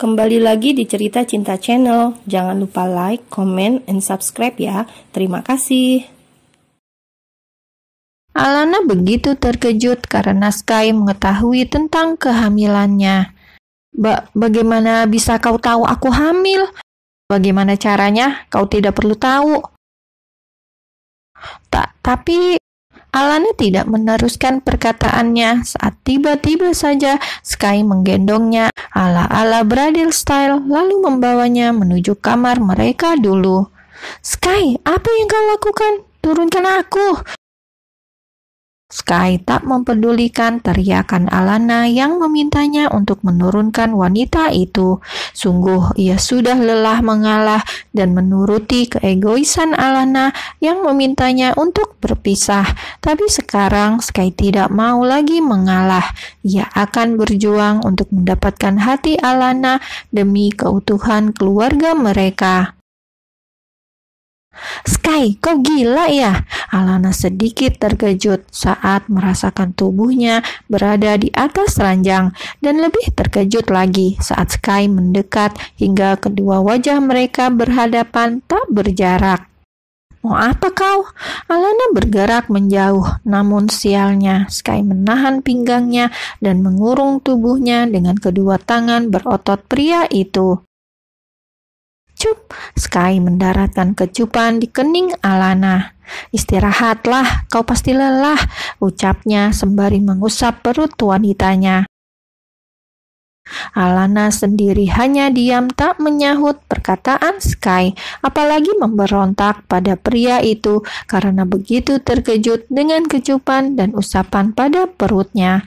Kembali lagi di Cerita Cinta Channel. Jangan lupa like, comment, and subscribe ya. Terima kasih. Alana begitu terkejut karena Sky mengetahui tentang kehamilannya. Bagaimana bisa kau tahu aku hamil? Bagaimana caranya? Kau tidak perlu tahu. Tapi Alana tidak meneruskan perkataannya saat tiba-tiba saja Sky menggendongnya ala-ala bridal style lalu membawanya menuju kamar mereka dulu. Sky, apa yang kau lakukan? Turunkan aku! Sky tak mempedulikan teriakan Alana yang memintanya untuk menurunkan wanita itu. Sungguh ia sudah lelah mengalah dan menuruti keegoisan Alana yang memintanya untuk berpisah. Tapi sekarang Sky tidak mau lagi mengalah. Ia akan berjuang untuk mendapatkan hati Alana demi keutuhan keluarga mereka. Sky, kau gila ya? Alana sedikit terkejut saat merasakan tubuhnya berada di atas ranjang dan lebih terkejut lagi saat Sky mendekat hingga kedua wajah mereka berhadapan tak berjarak. Mau apa kau? Alana bergerak menjauh, namun sialnya Sky menahan pinggangnya dan mengurung tubuhnya dengan kedua tangan berotot pria itu. Cup, Sky mendaratkan kecupan di kening Alana. Istirahatlah, kau pasti lelah, ucapnya sembari mengusap perut wanitanya. Alana sendiri hanya diam tak menyahut perkataan Sky, apalagi memberontak pada pria itu karena begitu terkejut dengan kecupan dan usapan pada perutnya.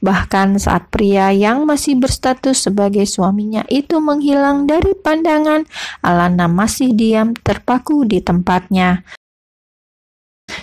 Bahkan saat pria yang masih berstatus sebagai suaminya itu menghilang dari pandangan, Alana masih diam terpaku di tempatnya.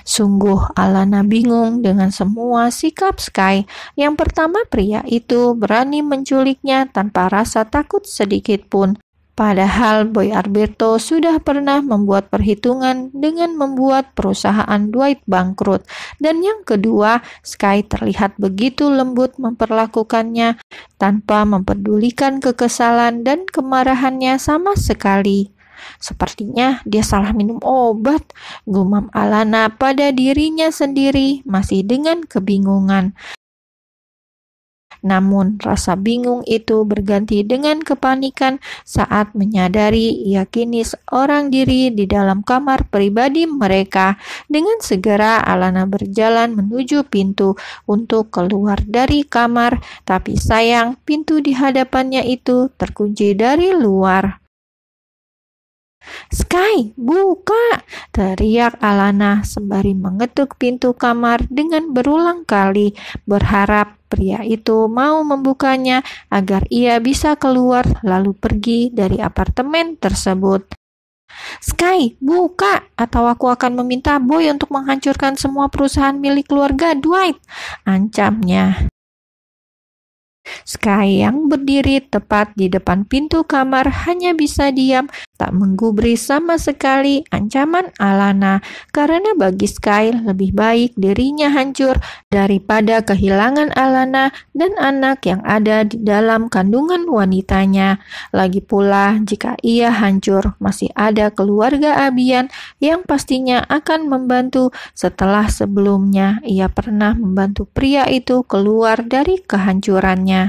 Sungguh Alana bingung dengan semua sikap Sky. Yang pertama, pria itu berani menculiknya tanpa rasa takut sedikit pun. Padahal Boy Alberto sudah pernah membuat perhitungan dengan membuat perusahaan Dwight bangkrut. Dan yang kedua, Sky terlihat begitu lembut memperlakukannya tanpa mempedulikan kekesalan dan kemarahannya sama sekali. Sepertinya dia salah minum obat, gumam Alana pada dirinya sendiri masih dengan kebingungan. Namun rasa bingung itu berganti dengan kepanikan saat menyadari ia kini seorang diri di dalam kamar pribadi mereka. Dengan segera Alana berjalan menuju pintu untuk keluar dari kamar, tapi sayang pintu di hadapannya itu terkunci dari luar. Sky, buka! Teriak Alana sembari mengetuk pintu kamar dengan berulang kali, berharap pria itu mau membukanya agar ia bisa keluar lalu pergi dari apartemen tersebut. Sky, buka atau aku akan meminta Boy untuk menghancurkan semua perusahaan milik keluarga Dwight, ancamnya. Sky yang berdiri tepat di depan pintu kamar hanya bisa diam, tak menggubris sama sekali ancaman Alana, karena bagi Sky lebih baik dirinya hancur daripada kehilangan Alana dan anak yang ada di dalam kandungan wanitanya. Lagi pula jika ia hancur, masih ada keluarga Abian yang pastinya akan membantu setelah sebelumnya ia pernah membantu pria itu keluar dari kehancurannya.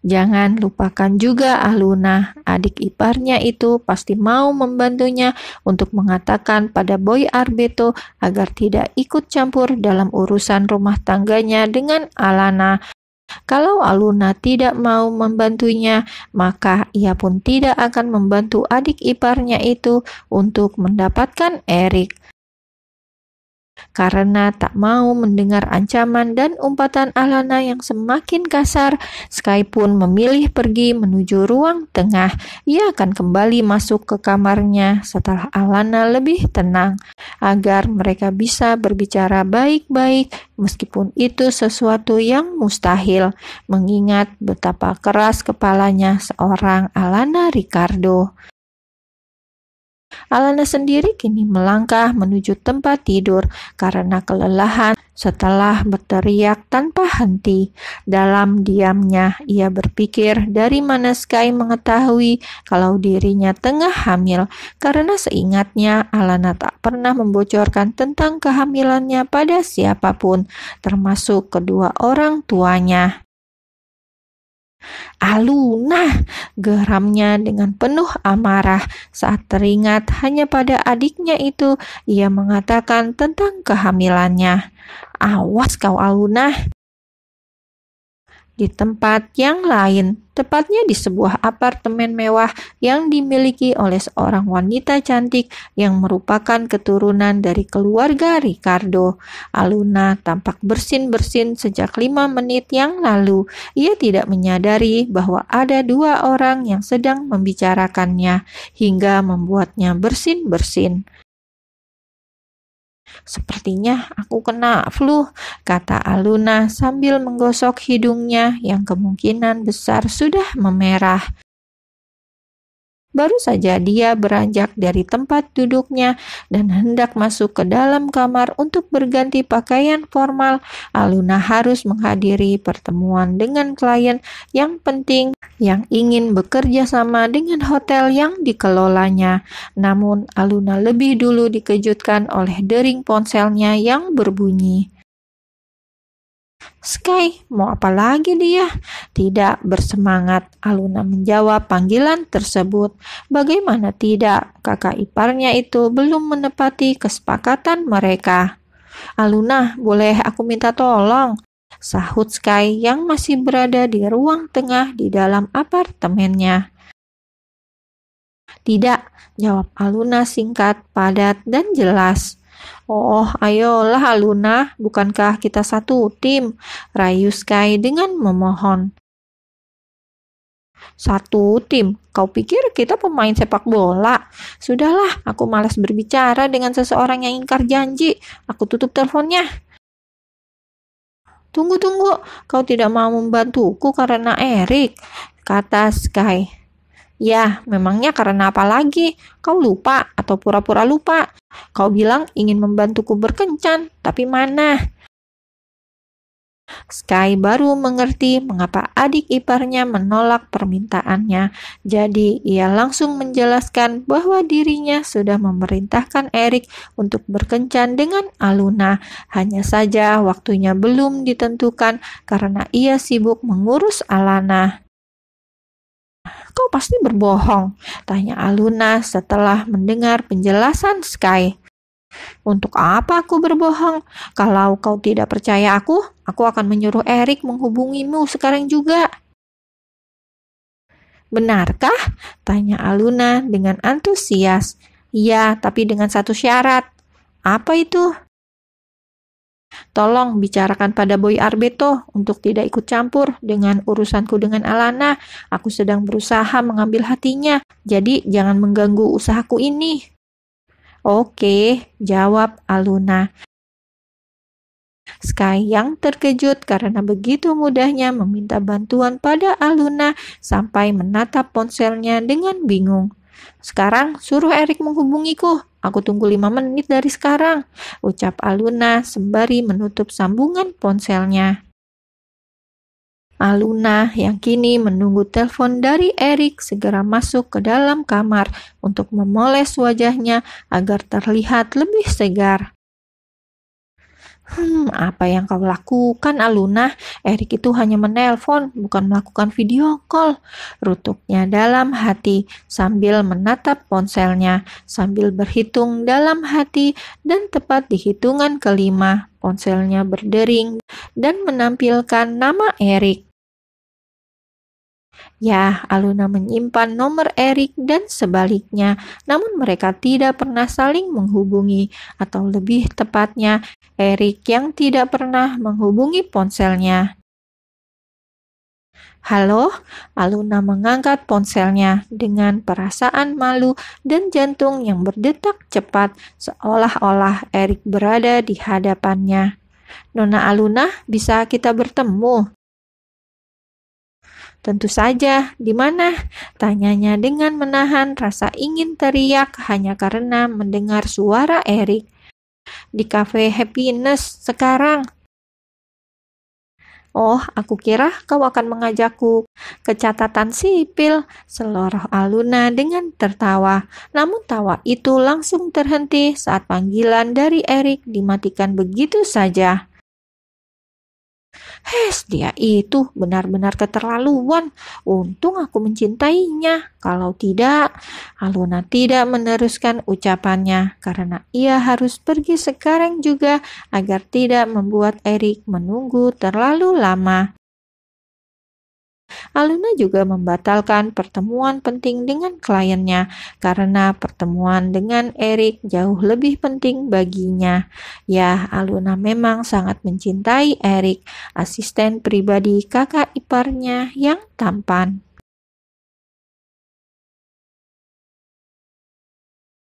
Jangan lupakan juga Aluna, adik iparnya itu pasti mau membantunya untuk mengatakan pada Boy Alberto agar tidak ikut campur dalam urusan rumah tangganya dengan Alana. Kalau Aluna tidak mau membantunya, maka ia pun tidak akan membantu adik iparnya itu untuk mendapatkan Eric. Karena tak mau mendengar ancaman dan umpatan Alana yang semakin kasar, Sky pun memilih pergi menuju ruang tengah. Ia akan kembali masuk ke kamarnya setelah Alana lebih tenang, agar mereka bisa berbicara baik-baik meskipun itu sesuatu yang mustahil, mengingat betapa keras kepalanya seorang Alana Ricardo. Alana sendiri kini melangkah menuju tempat tidur karena kelelahan setelah berteriak tanpa henti. Dalam diamnya, ia berpikir dari mana Sky mengetahui kalau dirinya tengah hamil, karena seingatnya Alana tak pernah membocorkan tentang kehamilannya pada siapapun, termasuk kedua orang tuanya. Aluna, geramnya dengan penuh amarah saat teringat hanya pada adiknya itu ia mengatakan tentang kehamilannya. Awas kau Aluna. Di tempat yang lain, tepatnya di sebuah apartemen mewah yang dimiliki oleh seorang wanita cantik yang merupakan keturunan dari keluarga Ricardo. Aluna tampak bersin-bersin sejak 5 menit yang lalu. Ia tidak menyadari bahwa ada 2 orang yang sedang membicarakannya hingga membuatnya bersin-bersin. Sepertinya aku kena flu, kata Aluna sambil menggosok hidungnya yang kemungkinan besar sudah memerah. Baru saja dia beranjak dari tempat duduknya dan hendak masuk ke dalam kamar untuk berganti pakaian formal, Aluna harus menghadiri pertemuan dengan klien yang penting yang ingin bekerja sama dengan hotel yang dikelolanya. Namun Aluna lebih dulu dikejutkan oleh dering ponselnya yang berbunyi. Sky, mau apa lagi dia? Tidak bersemangat, Aluna menjawab panggilan tersebut. Bagaimana tidak, kakak iparnya itu belum menepati kesepakatan mereka. Aluna, boleh aku minta tolong? Sahut Sky yang masih berada di ruang tengah di dalam apartemennya. Tidak, jawab Aluna singkat, padat, dan jelas. Oh, ayolah Aluna, bukankah kita satu tim? Rayu Sky dengan memohon. Satu tim? Kau pikir kita pemain sepak bola? Sudahlah, aku malas berbicara dengan seseorang yang ingkar janji. Aku tutup teleponnya. Tunggu, kau tidak mau membantuku karena Erik, kata Sky. Ya, memangnya karena apa lagi? Kau lupa atau pura-pura lupa? Kau bilang ingin membantuku berkencan, tapi mana? Sky baru mengerti mengapa adik iparnya menolak permintaannya. Jadi, ia langsung menjelaskan bahwa dirinya sudah memerintahkan Erik untuk berkencan dengan Aluna. Hanya saja waktunya belum ditentukan karena ia sibuk mengurus Alana. Kau pasti berbohong, tanya Aluna setelah mendengar penjelasan Sky. Untuk apa aku berbohong? Kalau kau tidak percaya aku akan menyuruh Erik menghubungimu sekarang juga. Benarkah? Tanya Aluna dengan antusias. Iya, tapi dengan satu syarat. Apa itu? Tolong bicarakan pada Boy Arbeto untuk tidak ikut campur dengan urusanku dengan Alana. Aku sedang berusaha mengambil hatinya, jadi jangan mengganggu usahaku ini. Oke, jawab Aluna. Sky yang terkejut karena begitu mudahnya meminta bantuan pada Aluna sampai menatap ponselnya dengan bingung. Sekarang suruh Erik menghubungiku. Aku tunggu 5 menit dari sekarang, ucap Aluna sembari menutup sambungan ponselnya. Aluna yang kini menunggu telepon dari Erik segera masuk ke dalam kamar untuk memoles wajahnya agar terlihat lebih segar. Apa yang kau lakukan, Aluna? Erik itu hanya menelpon, bukan melakukan video call. Rutuknya dalam hati sambil menatap ponselnya, sambil berhitung dalam hati dan tepat di hitungan kelima, ponselnya berdering dan menampilkan nama Erik. Ya, Aluna menyimpan nomor Erik dan sebaliknya, namun mereka tidak pernah saling menghubungi, atau lebih tepatnya, Erik yang tidak pernah menghubungi ponselnya. Halo, Aluna mengangkat ponselnya dengan perasaan malu dan jantung yang berdetak cepat, seolah-olah Erik berada di hadapannya. Nona Aluna, bisa kita bertemu? Tentu saja, di mana? Tanyanya dengan menahan rasa ingin teriak hanya karena mendengar suara Erik. Di kafe Happiness sekarang. Oh, aku kira kau akan mengajakku ke catatan sipil, seloroh Aluna dengan tertawa. Namun tawa itu langsung terhenti saat panggilan dari Erik dimatikan begitu saja. Dia itu benar-benar keterlaluan. Untung aku mencintainya. Kalau tidak, Aluna tidak meneruskan ucapannya karena ia harus pergi sekarang juga agar tidak membuat Erik menunggu terlalu lama. Aluna juga membatalkan pertemuan penting dengan kliennya karena pertemuan dengan Erik jauh lebih penting baginya. Ya, Aluna memang sangat mencintai Erik, asisten pribadi kakak iparnya yang tampan.